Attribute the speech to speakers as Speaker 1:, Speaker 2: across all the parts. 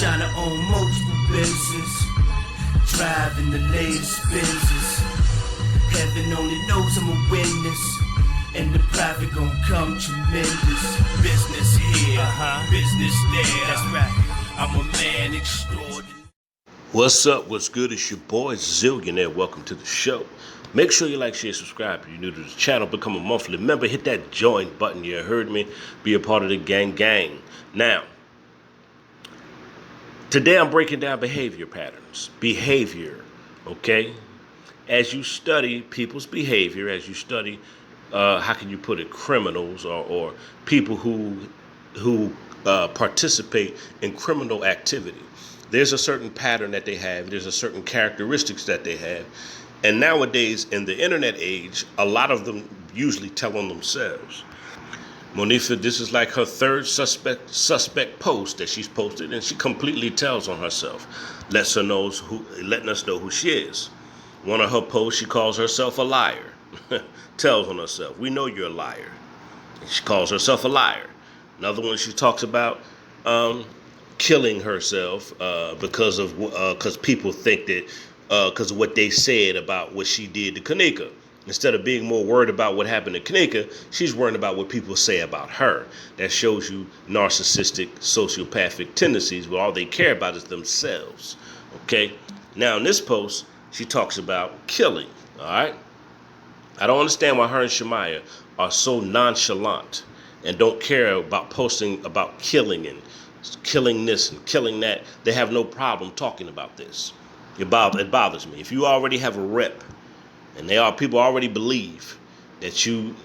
Speaker 1: Trying to own multiple businesses, driving the latest Benzes. Heaven only knows I'm a witness, and the profit gon' come tremendous. Business here, business there. That's right. I'm a man extraordinary.
Speaker 2: What's up? What's good? It's your boy Zillionaire. Welcome to the show. Make sure you like, share, subscribe. If you're new to the channel, become a monthly member. Hit that join button. You heard me. Be a part of the gang. Now, today I'm breaking down behavior patterns. Behavior, okay? As you study people's behavior, as you study, how can you put it, criminals or people who participate in criminal activity. There's a certain pattern that they have. There's a certain characteristics that they have. And nowadays, in the internet age, a lot of them usually tell on themselves. MONIFAH, this is like her third suspect post that she's posted, and she completely tells on herself, letting us know who she is. One of her posts, she calls herself a liar. Tells on herself, we know you're a liar. She calls herself a liar. Another one, she talks about killing herself because people think that because of what they said about what she did to Kenneka. Instead of being more worried about what happened to Kenneka, she's worried about what people say about her. That shows you narcissistic, sociopathic tendencies where all they care about is themselves. Okay? Now, in this post, she talks about killing. All right? I don't understand why her and Shemaya are so nonchalant and don't care about posting about killing and killing this and killing that. They have no problem talking about this. It bothers me. If you already have a rep, and people already believe that you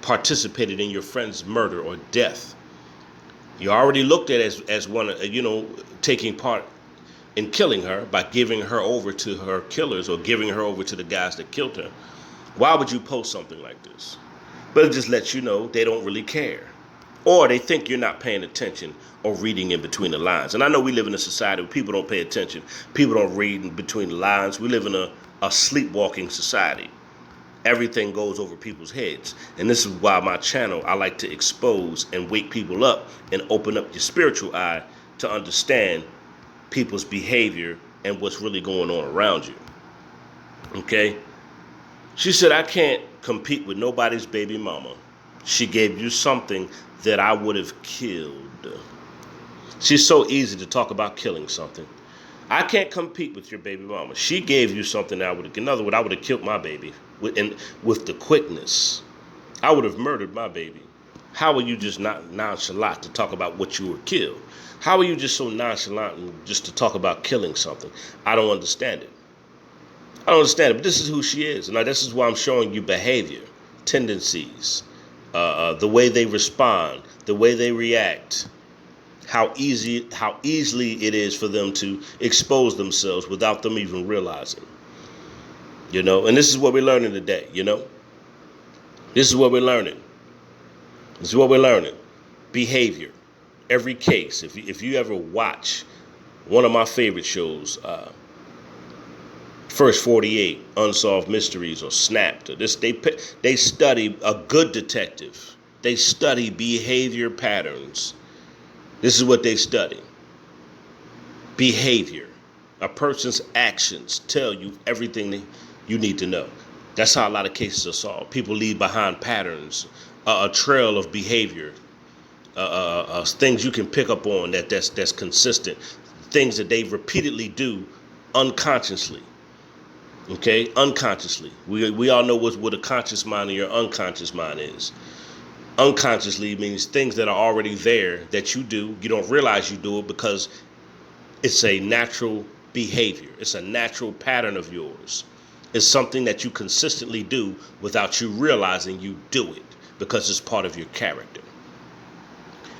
Speaker 2: participated in your friend's murder or death, you already looked at as one, taking part in killing her by giving her over to her killers or giving her over to the guys that killed her. Why would you post something like this? But it just lets you know they don't really care. Or they think you're not paying attention or reading in between the lines. And I know we live in a society where people don't pay attention. People don't read in between the lines. We live in a sleepwalking society. Everything goes over people's heads. And this is why my channel, I like to expose and wake people up and open up your spiritual eye to understand people's behavior and what's really going on around you. Okay? She said, I can't compete with nobody's baby mama. She gave you something that I would have killed. She's so easy to talk about killing something. I can't compete with your baby mama. She gave you something that I would have, in other words, I would have killed my baby with the quickness. I would have murdered my baby. How are you just not nonchalant to talk about what you were killed? How are you just so nonchalant just to talk about killing something? I don't understand it. I don't understand it, but this is who she is. And this is why I'm showing you behavior, tendencies, the way they respond, the way they react, how easily it is for them to expose themselves without them even realizing. And this is what we're learning today, This is what we're learning. This is what we're learning. Behavior. Every case. If you ever watch one of my favorite shows, First 48, Unsolved Mysteries, or Snapped. They study a good detective. They study behavior patterns. This is what they study. Behavior. A person's actions tell you everything you need to know. That's how a lot of cases are solved. People leave behind patterns, a trail of behavior, things you can pick up on that's consistent, things that they repeatedly do unconsciously. Okay, unconsciously. We all know what a conscious mind and your unconscious mind is. Unconsciously means things that are already there that you do. You don't realize you do it because it's a natural behavior. It's a natural pattern of yours. It's something that you consistently do without you realizing you do it because it's part of your character.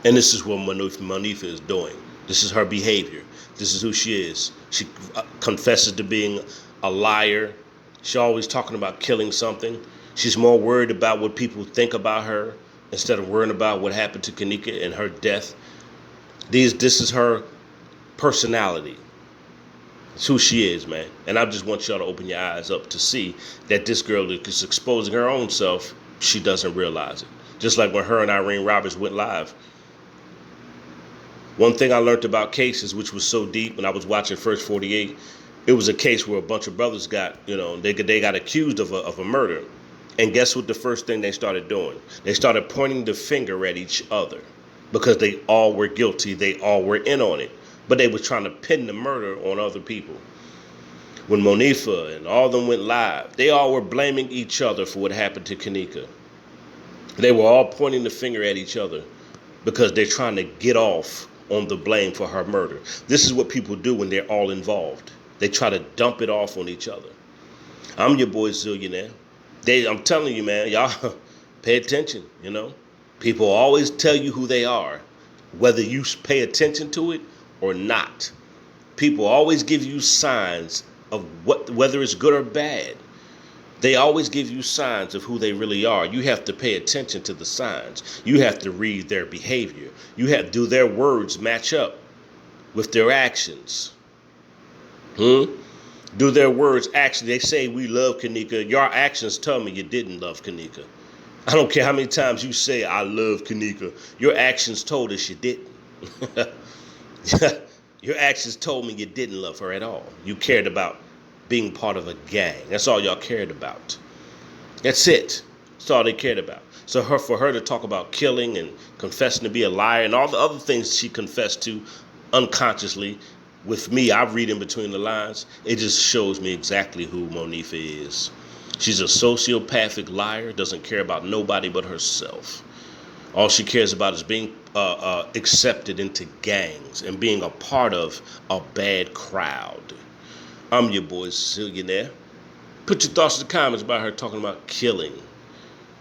Speaker 2: And this is what MONIFAH is doing. This is her behavior. This is who she is. She confesses to being a liar. She's always talking about killing something. She's more worried about what people think about her instead of worrying about what happened to Kenneka and her death. This is her personality. It's who she is, man. And I just want y'all to open your eyes up to see that this girl is exposing her own self. She doesn't realize it. Just like when her and Irene Roberts went live. One thing I learned about cases, which was so deep when I was watching First 48, it was a case where a bunch of brothers got, they got accused of a murder. And guess what the first thing they started doing? They started pointing the finger at each other because they all were guilty. They all were in on it. But they were trying to pin the murder on other people. When MONIFAH and all of them went live, they all were blaming each other for what happened to Kenneka. They were all pointing the finger at each other because they're trying to get off on the blame for her murder. This is what people do when they're all involved. They try to dump it off on each other. I'm your boy Zillionaire. I'm telling you, man, y'all pay attention, People always tell you who they are, whether you pay attention to it or not. People always give you signs of whether it's good or bad. They always give you signs of who they really are. You have to pay attention to the signs. You have to read their behavior. Do their words match up with their actions? Do their words actually, they say we love Kenneka. Your actions tell me you didn't love Kenneka. I don't care how many times you say I love Kenneka. Your actions told us you didn't. Your actions told me you didn't love her at all. You cared about being part of a gang. That's all y'all cared about. That's it. That's all they cared about. So for her to talk about killing and confessing to be a liar and all the other things she confessed to unconsciously, with me, I read in between the lines, it just shows me exactly who MONIFAH is. She's a sociopathic liar, doesn't care about nobody but herself. All she cares about is being accepted into gangs and being a part of a bad crowd. I'm your boy, Zillionaire. Put your thoughts in the comments about her talking about killing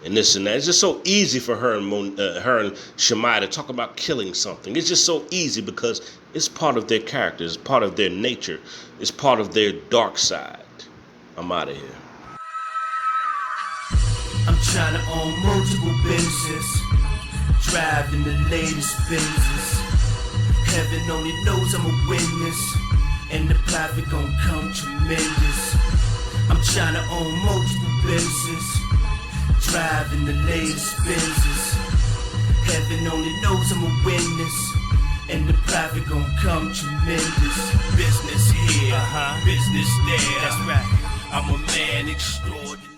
Speaker 2: and this and that. It's just so easy for her and Shemai to talk about killing something. It's just so easy because it's part of their character. It's part of their nature. It's part of their dark side. I'm out of here.
Speaker 1: I'm trying to own multiple businesses, driving the latest Benzes. Heaven only knows I'm a witness, and the profit gon' come tremendous. I'm trying to own multiple businesses, driving the latest Benzes. Heaven only knows I'm a witness, and the profit gon' come tremendous. Business here, business there. That's right. I'm a man extraordinary.